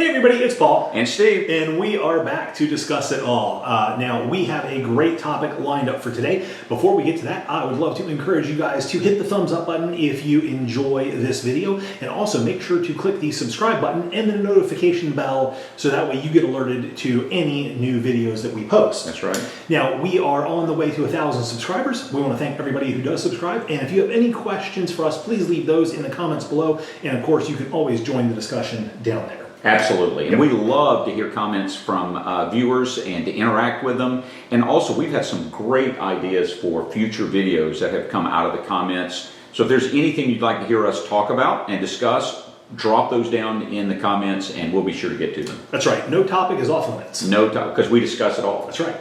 Hey everybody, it's Paul. And Steve. And we are back to discuss it all. Now, we have a great topic lined up for today. Before we get to that, I would love to encourage you guys to hit the thumbs up button if you enjoy this video. And also make sure to click the subscribe button and the notification bell so that way you get alerted to any new videos that we post. That's right. Now, we are on the way to 1,000 subscribers. We want to thank everybody who does subscribe. And if you have any questions for us, please leave those in the comments below. And of course, you can always join the discussion down there. Absolutely. And we love to hear comments from viewers and to interact with them. And also, we've had some great ideas for future videos that have come out of the comments. So if there's anything you'd like to hear us talk about and discuss, drop those down in the comments and we'll be sure to get to them. That's right. No topic is off limits. No topic, because we discuss it all. That's right.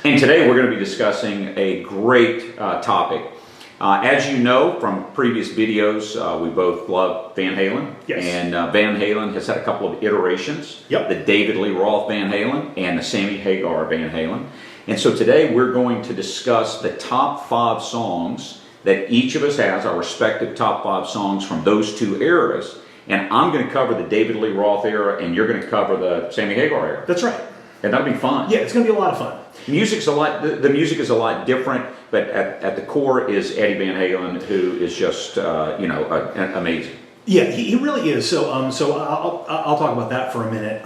And today we're going to be discussing a great topic. As you know from previous videos, we both love Van Halen. Yes. And Van Halen has had a couple of iterations. Yep. The David Lee Roth Van Halen and the Sammy Hagar Van Halen. And so today we're going to discuss the top 5 songs that each of us has, our respective top 5 songs from those two eras. And I'm going to cover the David Lee Roth era and you're going to cover the Sammy Hagar era. That's right. And that'll be fun. Yeah, it's going to be a lot of fun. Music's a lot. The music is a lot different, but at the core is Eddie Van Halen, who is just amazing. Yeah, he really is. So I'll talk about that for a minute.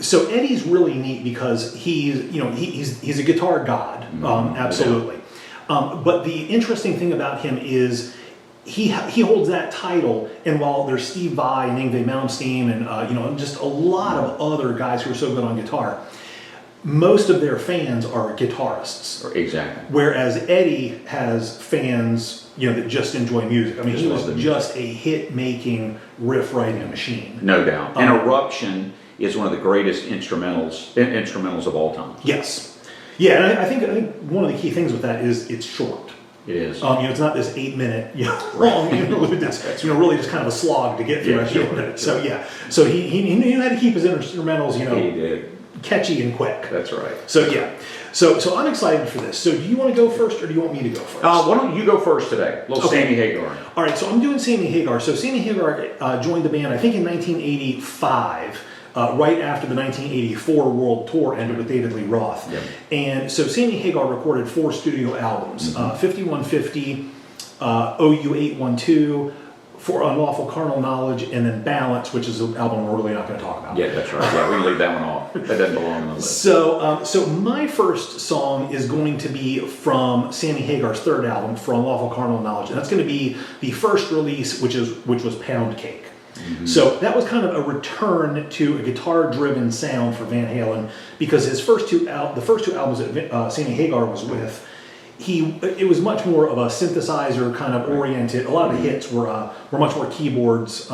So Eddie's really neat because he's a guitar god, absolutely. But the interesting thing about him is he holds that title, and while there's Steve Vai and Yngwie Malmsteen and just a lot of other guys who are so good on guitar, most of their fans are guitarists. Exactly. Whereas Eddie has fans, that just enjoy music. I mean, he was just a hit-making, riff-writing machine. No doubt. And Eruption is one of the greatest instrumentals of all time. Yes. Yeah, and I think one of the key things with that is it's short. It is. It's not this 8-minute long interlude that's really just kind of a slog to get through. Yeah, sure. So yeah, so he knew how to keep his instrumentals, He did. catchy and quick. That's right. So yeah, so I'm excited for this. So do you want to go first, or do you want me to go first? Why don't you go first today? Little Sammy Hagar. All right, so I'm doing Sammy Hagar. So Sammy Hagar joined the band, I think, in 1985. Right after the 1984 World Tour ended with David Lee Roth. Yep. And so Sammy Hagar recorded 4 studio albums, 5150, OU 812, For Unlawful Carnal Knowledge, and then Balance, which is an album we're really not going to talk about. Yeah, that's right. Yeah, we can leave that one off. That doesn't belong on the list. So my first song is going to be from Sammy Hagar's 3rd album, For Unlawful Carnal Knowledge, and that's going to be the first release, which was Pound Cake. Mm-hmm. So that was kind of a return to a guitar-driven sound for Van Halen, because his the first two albums that Sammy Hagar was with, it was much more of a synthesizer kind of oriented. A lot of the hits were much more keyboards,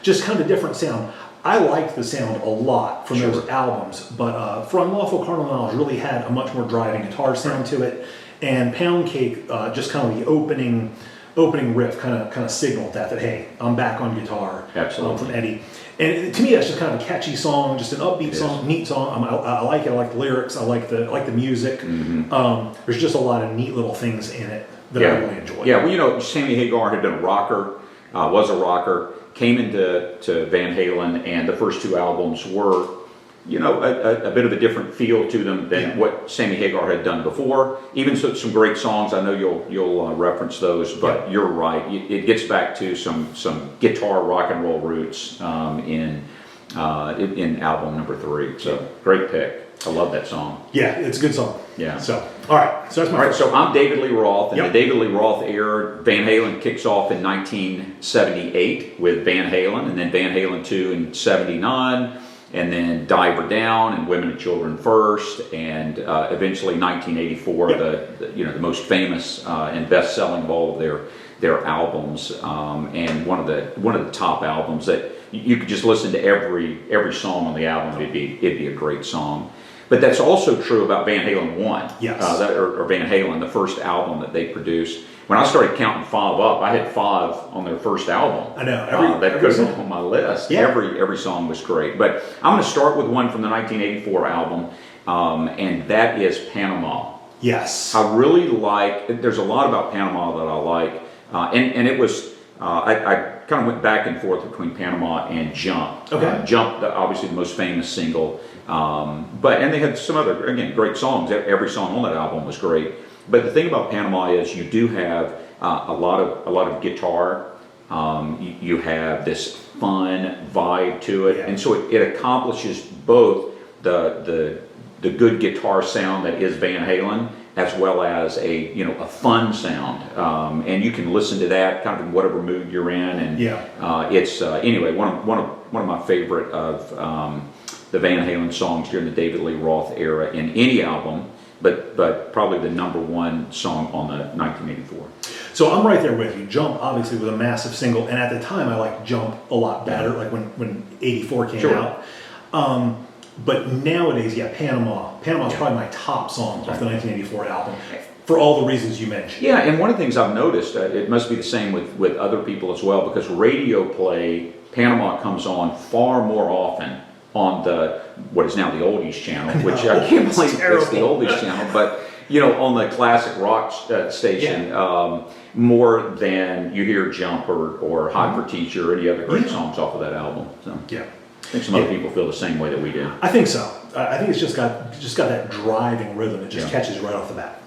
just kind of different sound. I liked the sound a lot from those albums, but For Unlawful Carnal Knowledge really had a much more driving guitar sound to it, and Pound Cake just kind of the opening riff kind of signaled that hey, I'm back on guitar. Absolutely. From Eddie. And to me, that's just kind of a catchy song, just an upbeat song, neat song. I like it. I like the lyrics. I like the music. Mm-hmm. There's just a lot of neat little things in it that I really enjoy. Yeah, well, Sammy Hagar had been a rocker, was a rocker, came into Van Halen, and the first 2 albums were a bit of a different feel to them than what Sammy Hagar had done before. Even some great songs. I know you'll reference those, but you're right. It gets back to some guitar rock and roll roots in album number 3. So great pick. I love that song. Yeah, it's a good song. Yeah. So all right. So that's my first. So I'm David Lee Roth, and the David Lee Roth era. Van Halen kicks off in 1978 with Van Halen, and then Van Halen 2 in '79. And then Diver Down and Women and Children First, and eventually 1984, the most famous and best-selling of all of their albums, and one of the top albums that you could just listen to every song on the album. It'd be a great song. But that's also true about Van Halen 1, yes. or Van Halen, the first album that they produced. When I started counting 5 up, I had 5 on their first album. I know. That could have been on my list. Yeah. Every song was great. But I'm going to start with one from the 1984 album, and that is Panama. Yes. I really there's a lot about Panama that I like. And it was, I kind of went back and forth between Panama and Jump. Okay. Jump, obviously the most famous single, and they had some other, again, great songs. Every song on that album was great. But the thing about Panama is you do have a lot of guitar. You have this fun vibe to it, and so it accomplishes both the good guitar sound that is Van Halen, as well as a fun sound, and you can listen to that kind of in whatever mood you're in, and it's anyway one of my favorite of the Van Halen songs during the David Lee Roth era in any album, but probably the #1 song on the 1984. So I'm right there with you. Jump obviously was a massive single, and at the time I liked Jump a lot better, like when '84 came out. But nowadays, Panama's probably my top song off the 1984 album, for all the reasons you mentioned. Yeah, and one of the things I've noticed, it must be the same with other people as well, because radio play, Panama comes on far more often on what is now the Oldies channel, which I can't believe it's the Oldies channel, but on the classic rock station, more than you hear Jump or Hot for Teacher or any other great songs off of that album. So. Yeah. I think some other people feel the same way that we do. I think so. I think it's just got that driving rhythm. It just catches right off the bat.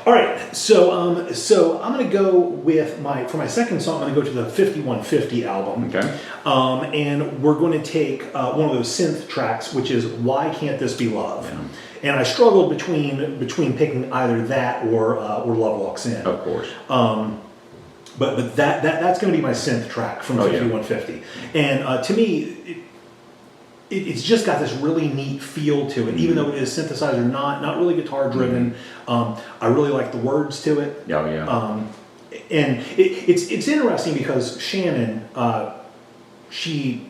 All right, so I'm going to go with for my second song. I'm going to go to the 5150 album. Okay. And we're going to take one of those synth tracks, which is "Why Can't This Be Love?" Yeah. And I struggled between picking either that or "Love Walks In." Of course. But that's going to be my synth track from 5150. And to me, it's just got this really neat feel to it, even though it is synthesizer, not really guitar driven. I really like the words to it. And it's interesting because Shannon, she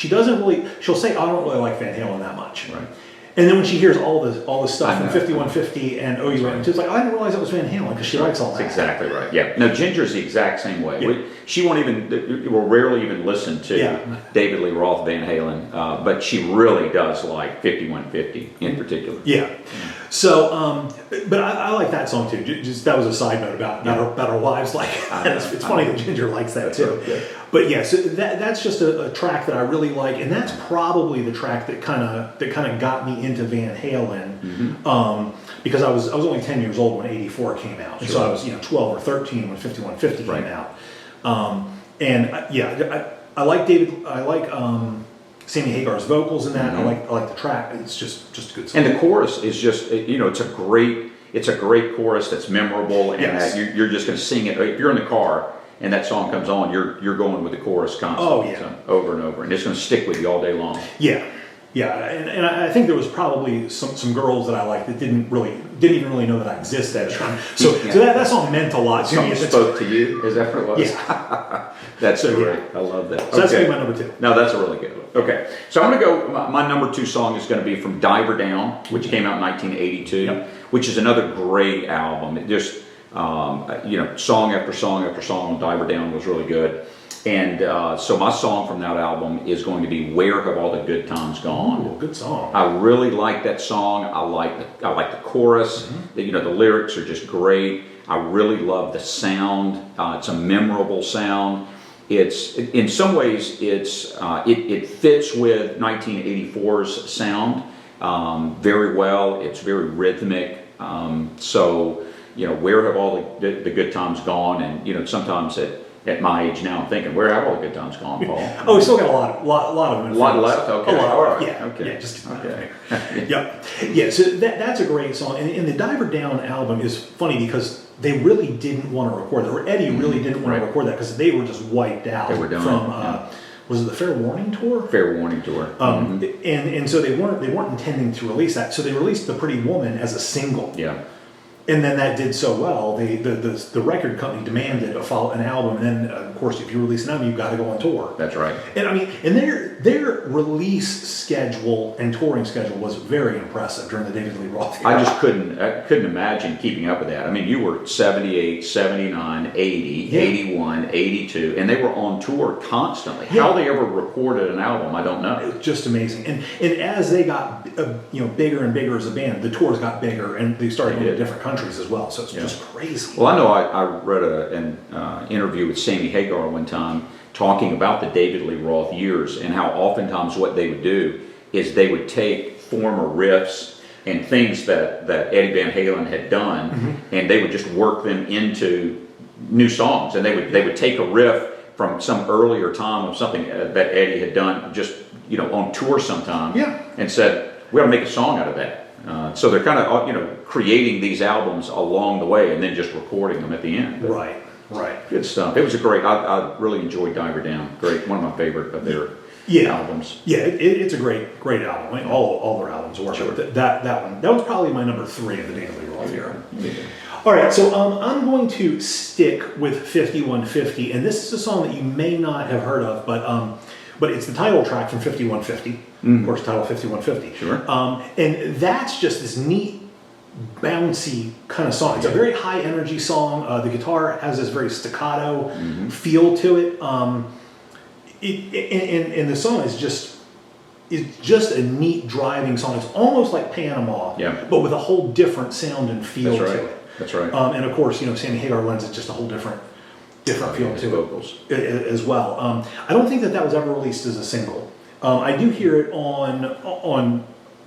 doesn't really, she'll say, I don't really like Van Halen that much. Right. And then when she hears all this stuff from 5150 and Oh You Ain't, she's like, I didn't realize it was Van Halen, because she likes all that. That's exactly right. Yeah. No, Ginger's the exact same way. Yeah. She won't will rarely even listen to David Lee Roth, Van Halen, but she really does like 5150 in particular. Yeah. So, but I like that song too. Just that was a side note about our wives. Like, it's funny that Ginger likes that too. Right. But yeah, so that's just a track that I really like, and that's probably the track that kind of got me into Van Halen, because I was only 10 years old when '84 came out, and so I was 12 or 13 when 5150 came out. I like Sammy Hagar's vocals in that. I like the track. It's just a good song. And the chorus is just it's a great chorus that's memorable, and that you're just going to sing it. If you're in the car and that song comes on, you're going with the chorus constantly, over and over, and it's going to stick with you all day long. Yeah, and I think there was probably some girls that I liked that didn't even really know that I existed. So that song meant a lot to me. Spoke to you. Is that what it was? Yeah. That's so great. I love that. So that's going to be my number 2. No, that's a really good one. Okay, so I'm going to go. My number 2 song is going to be from Diver Down, which came out in 1982, which is another great album. It just song after song after song on Diver Down was really good. And so my song from that album is going to be "Where Have All the Good Times Gone?" Ooh, good song. I really like that song. I like the chorus. The lyrics are just great. I really love the sound. It's a memorable sound. It's in some ways it fits with 1984's sound very well. It's very rhythmic. So where have all the good times gone? And sometimes at my age now, I'm thinking, where have all the good times gone, Paul? Oh, we still got a lot of them. A lot left? Okay. A lot. All right. Yeah. Okay. Yeah, just okay. Yeah, so that's a great song. And the Diver Down album is funny because they really didn't want to record that. Or Eddie really didn't want to record that because they were just wiped out. They were done. From, was it the Fair Warning Tour? Fair Warning Tour. And so they weren't intending to release that. So they released The Pretty Woman as a single. Yeah. And then that did so well. The record company demanded an album, and then of course, if you release an album, you've got to go on tour. That's right. And I mean, and their release schedule and touring schedule was very impressive during the David Lee Roth era. I just couldn't imagine keeping up with that. I mean, you were 78, 79, 80, 81, 82, and they were on tour constantly. How they ever recorded an album, I don't know. It's just amazing. And as they got bigger and bigger as a band, the tours got bigger, and they started going to different countries as well, so it's just crazy. Well, I know I read an interview with Sammy Hagar one time talking about the David Lee Roth years and how oftentimes what they would do is they would take former riffs and things that Eddie Van Halen had done, and they would just work them into new songs. And they would take a riff from some earlier time of something that Eddie had done just on tour sometime, and said, we got to make a song out of that. So they're kind of creating these albums along the way and then just recording them at the end. Right. Good stuff. It was a great. I really enjoyed Diver Down. Great, one of my favorite of their albums. Yeah, it's a great album. I mean, all their albums were. Sure. That was probably my number 3 of the David Lee Roth era. Yeah. All right, so I'm going to stick with 5150, and this is a song that you may not have heard of, but it's the title track from 5150. Of course, title 5150. Sure. And that's just this neat, bouncy kind of song. It's a very high energy song. The guitar has this very staccato feel to it. And the song is just a neat driving song. It's almost like Panama, but with a whole different sound and feel to it. That's right. And of course, Sammy Hagar lends it just a whole different feel to vocals as well. I don't think that was ever released as a single. I do hear it on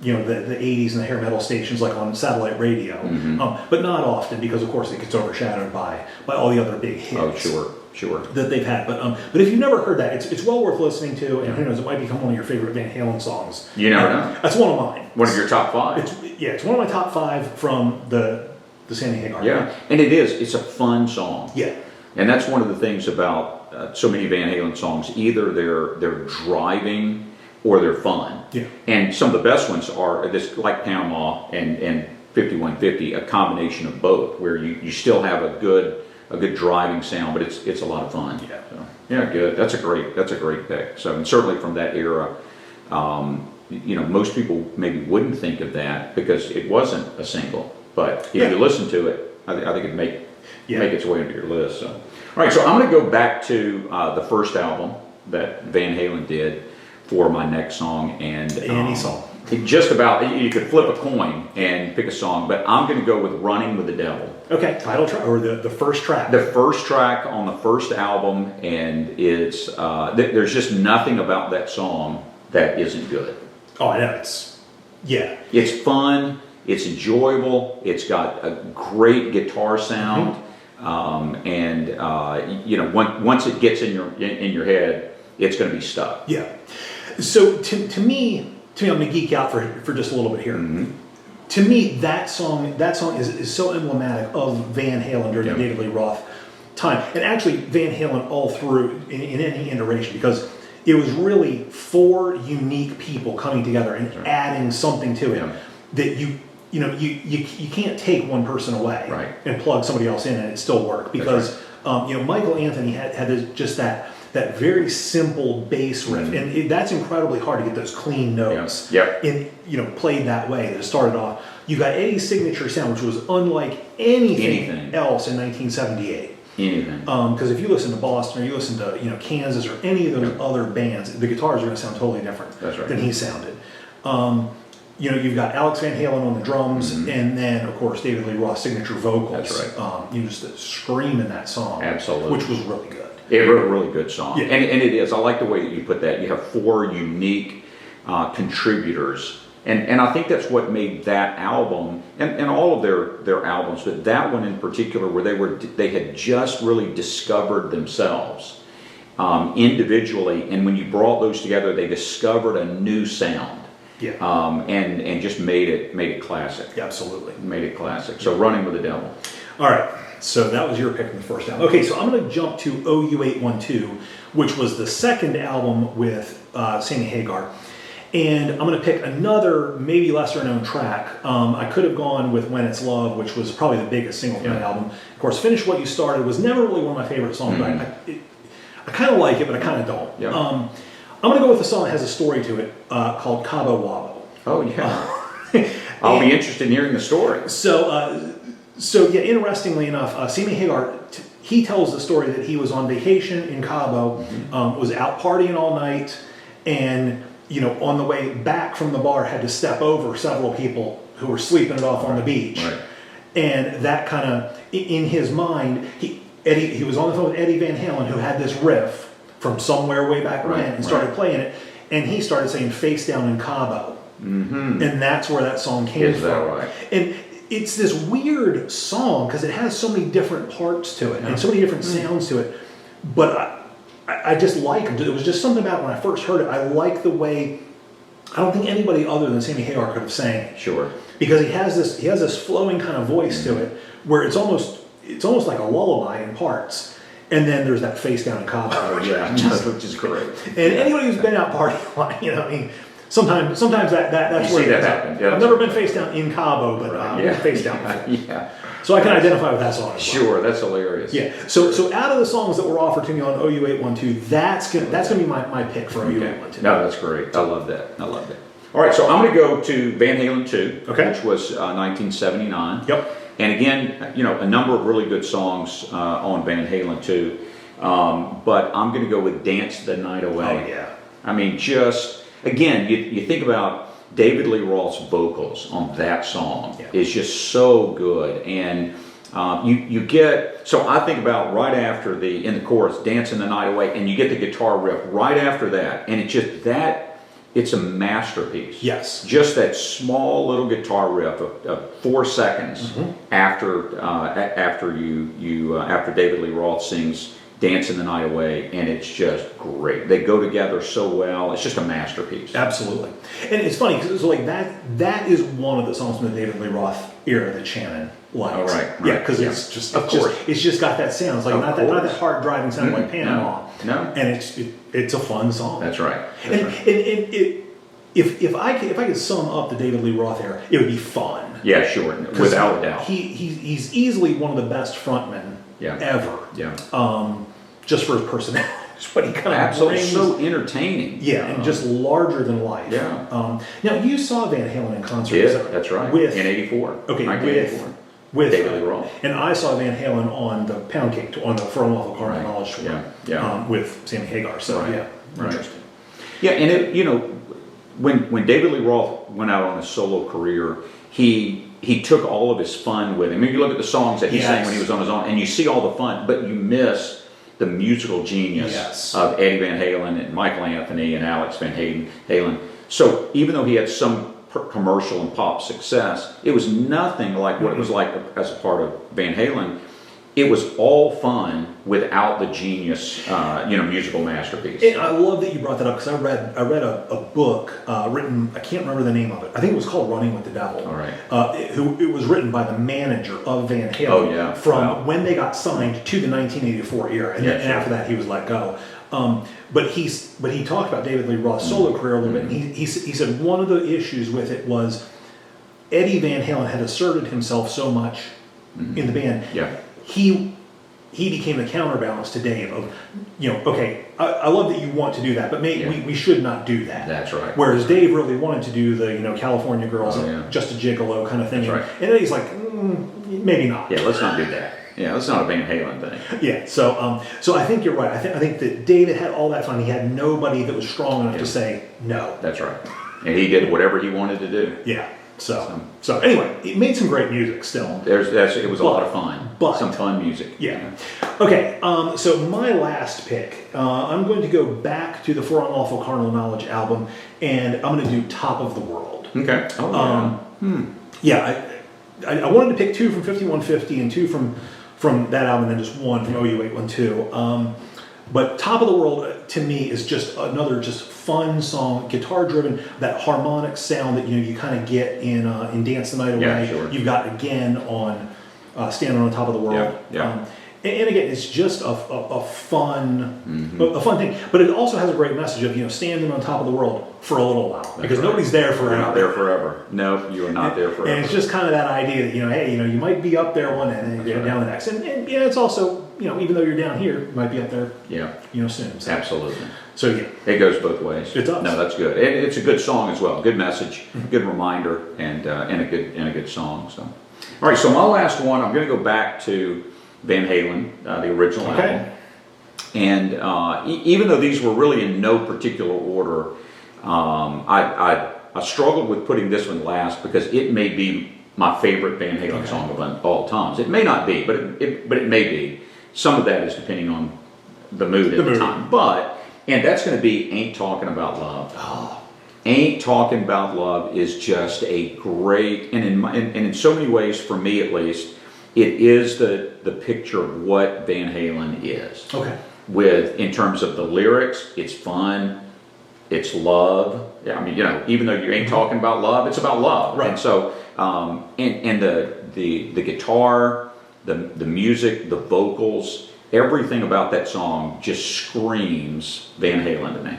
the 80s and the hair metal stations, like on satellite radio, but not often because, of course, it gets overshadowed by all the other big hits. Oh, sure. That they've had. But if you've never heard that, it's well worth listening to, and who knows, it might become one of your favorite Van Halen songs. You never know. That's one of mine. One of your top 5. It's one of my top 5 from the Sammy Hagar. Yeah, and it is. It's a fun song. Yeah. And that's one of the things about so many Van Halen songs. Either they're driving or they're fun. Yeah. And some of the best ones are this, like Panama and 5150, a combination of both, where you still have a good driving sound, but it's a lot of fun. Yeah. So, good. That's a great pick. So, and certainly from that era, most people maybe wouldn't think of that because it wasn't a single. But if you listen to it, I think it'd make its way into your list. So, all right, so I'm going to go back to the first album that Van Halen did for my next song, and any song. Just about, you could flip a coin and pick a song, but I'm going to go with "Running with the Devil." Okay, title track or the first track. The first track on the first album, and it's there's just nothing about that song that isn't good. Oh, I know. It's fun. It's enjoyable. It's got a great guitar sound, and once it gets in your head, it's going to be stuck. Yeah. So to me, I'm going to geek out for just a little bit here. To me, that song is so emblematic of Van Halen during the David Lee Roth time, and actually Van Halen all through in any iteration, because it was really 4 unique people coming together and adding something to it that you can't take one person away and plug somebody else in and it still work, because Michael Anthony had just that very simple bass riff, and that's incredibly hard to get those clean notes played that way. That it started off. You got Eddie's signature sound, which was unlike anything else in 1978. Because if you listen to Boston or you listen to Kansas or any of those other bands, the guitars are going to sound totally different than he sounded. You've got Alex Van Halen on the drums, and then of course David Lee Roth's signature vocals. That's right. Just scream in that song, absolutely, which was really good. It wrote a really good song, and it is. I like the way that you put that. You have 4 unique contributors, and I think that's what made that album and all of their albums, but that one in particular, where they had just really discovered themselves individually, and when you brought those together, they discovered a new sound. And just made it classic. Yeah, absolutely. Made it classic. So Running with the Devil. All right. So that was your pick in the first album. Okay, so I'm going to jump to OU812, which was the second album with Sammy Hagar. And I'm going to pick another, maybe lesser known track. I could have gone with When It's Love, which was probably the biggest single from that album. Of course, Finish What You Started was never really one of my favorite songs, but I kind of like it, but I kind of don't. Yeah. I'm going to go with a song that has a story to it called Cabo Wabo. Oh, yeah. I'll be interested in hearing the story. So interestingly enough, Sammy Hagar, he tells the story that he was on vacation in Cabo, was out partying all night, and on the way back from the bar had to step over several people who were sleeping it off on the beach. Right. And that kind of, in his mind, he was on the phone with Eddie Van Halen, who had this riff from somewhere way back when and started playing it. And he started saying "Face Down in Cabo," and that's where that song came from. Is that right? And it's this weird song because it has so many different parts to it and so many different sounds to it. But I just like it. It was just something about when I first heard it. I like the way. I don't think anybody other than Sammy Hagar could have sang it. Sure. Because he has this flowing kind of voice to it, where it's almost like a lullaby in parts. And then there's that "Face Down in Cabo," which is great. And anybody who's been out partying, I mean, sometimes that's you where see it that is. happen. Yeah, I've never been face down in Cabo, but face down. Yeah. So I can identify with that song as well. Sure, that's hilarious. Yeah. So out of the songs that were offered to me on OU 812, that's gonna be my pick for OU 812. No, that's great. I love that. All right, so I'm going to go to Van Halen 2, which was 1979. Yep. And again, a number of really good songs on Van Halen 2. But I'm going to go with "Dance the Night Away." Oh, yeah. I mean, again, you think about David Lee Roth's vocals on that song is just so good. And you get, so I think about right after in the chorus, "Dancing the Night Away," and you get the guitar riff right after that. And it's a masterpiece. Yes. Just that small little guitar riff of 4 seconds after David Lee Roth sings "Dancing the Night Away," and it's just great. They go together so well. It's just a masterpiece. Absolutely. And it's funny because that is one of the songs from the David Lee Roth era that Shannon likes. Oh, right. Yeah, because it's just got that sound. It's like not that hard driving sound like Panama. No. And it's a fun song. That's right. If I could sum up the David Lee Roth era, it would be fun. Yeah, sure, without a doubt. He's easily one of the best frontmen ever. Yeah. Just for his personality, what he kind of absolutely brings. So entertaining. Yeah, and just larger than life. Yeah. Now you saw Van Halen in concert. Yeah, that's right. In '84. Okay, 1984. with David Lee Roth. And I saw Van Halen on the Pound Cake, on the For Unlawful Carnal Knowledge tour. With Sammy Hagar. So interesting. Yeah, and when David Lee Roth went out on his solo career, he took all of his fun with him. I mean, you look at the songs that he sang when he was on his own, and you see all the fun, but you miss the musical genius of Eddie Van Halen and Michael Anthony and Alex Van Halen. So even though he had some commercial and pop success, it was nothing like what it was like as a part of Van Halen. It was all fun without the genius, musical masterpiece. And I love that you brought that up because I read a book written. I can't remember the name of it. I think it was called "Running with the Devil." All right. It was written by the manager of Van Halen from when they got signed to the 1984 era, and after that he was let go. But he talked about David Lee Roth's solo career a little bit. And he said one of the issues with it was Eddie Van Halen had asserted himself so much in the band. Yeah. He became the counterbalance to Dave of, okay, I love that you want to do that, but we should not do that. That's right. Whereas Dave really wanted to do the, California Girls, Just a Gigolo kind of thing. That's right. And then he's like, maybe not. Yeah, let's not do that. Yeah, that's not a Van Halen thing. Yeah, so I think you're right. I think that David had all that fun. He had nobody that was strong enough to say no. That's right. And he did whatever he wanted to do. Yeah. So anyway, it made some great music still. It was a lot of fun. Some fun music. Yeah. Okay, so my last pick, I'm going to go back to the For Unlawful Carnal Knowledge album, and I'm going to do Top of the World. Okay. Yeah, I wanted to pick two from 5150 and two from that album, and then just one from OU 812. But Top of the World, to me, is just another just fun song, guitar-driven, that harmonic sound that you kind of get in Dance the Night Away. Yeah, sure. You've got again on Standing on Top of the World. Yeah. And again, it's just a fun thing. But it also has a great message of standing on top of the world for a little while, because nobody's there forever. You're not there forever. No, you are not there forever. And it's just kind of that idea that hey, you might be up there one end and you're down the next. And it's also even though you're down here, you might be up there. Soon. So. Absolutely. So it goes both ways. It does. No, that's good. It's a good song as well. Good message, good reminder, and a good song. So, all right. So my last one, I'm going to go back to Van Halen, the original album. And even though these were really in no particular order, I struggled with putting this one last because it may be my favorite Van Halen song of all times. It may not be, but it may be. Some of that is depending on the mood at The the mood. time. But, and that's going to be Ain't Talking About Love. Oh, Ain't Talking About Love is just a great, and in so many ways, for me at least, it is the picture of what Van Halen is. okay. In terms of the lyrics, it's fun, it's love. Yeah, I mean, even though you ain't talking about love, it's about love. Right. And so, and the guitar, the music, the vocals, everything about that song just screams Van Halen to me.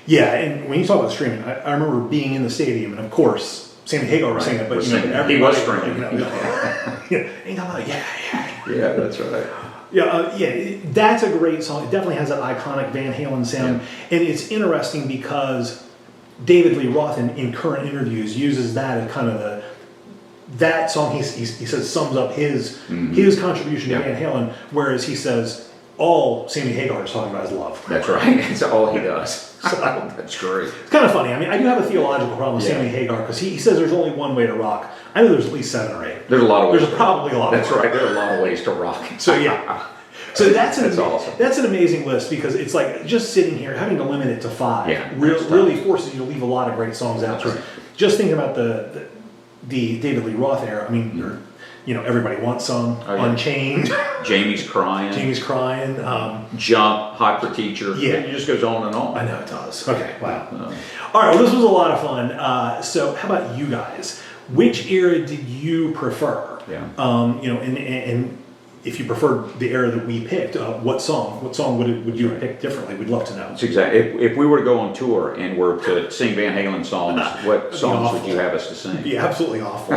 Yeah, and when you talk about streaming, I remember being in the stadium, and of course, Sammy Hagar was singing it, but Was you know, singing. everybody, He was screaming. ain't talking about yeah. Yeah, that's right. Yeah, that's a great song. It definitely has that iconic Van Halen sound, and it's interesting because David Lee Roth in current interviews uses that as kind of that song. He says sums up his contribution to Van Halen, whereas he says all Sammy Hagar is talking about is love. That's right. It's all he does. So, That's great. it's kind of funny. I mean, I do have a theological problem with Sammy Hagar because he says there's only one way to rock. I know there's at least 7 or 8. There's a lot of ways. There's probably a lot. That's more. right. There are a lot of ways to rock. So yeah. So that's awesome. That's an amazing list because it's like just sitting here having to limit it to 5 that's really forces you to leave a lot of great songs out. That's right. Just thinking about the David Lee Roth era. I mean, Everybody Wants Some, Unchained, Jamie's crying. Jamie's Crying, Jump, Hot for Teacher. Yeah. It just goes on and on. I know it does. Okay, wow. All right, well, this was a lot of fun. So, how about you guys? Which era did you prefer? Yeah. And if you preferred the era that we picked, what song would you have picked differently? We'd love to know. That's exactly. If we were to go on tour and were to sing Van Halen songs, what songs would you have us to sing? It'd be absolutely awful.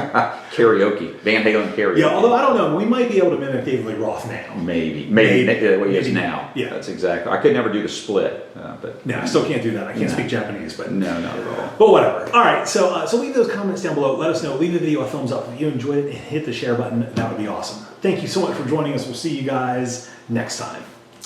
Karaoke. Van Halen karaoke. Yeah, although I don't know, we might be able to mimic David Lee Roth now. Maybe the way he is now. Yeah. That's exactly. I could never do the split, but No, I still can't do that. I can't speak Japanese, but no, not at all. But whatever. All right, so leave those comments down below. Let us know. Leave the video a thumbs up if you enjoyed it, and hit the share button. That would be awesome. Thank you so much for joining us. We'll see you guys next time.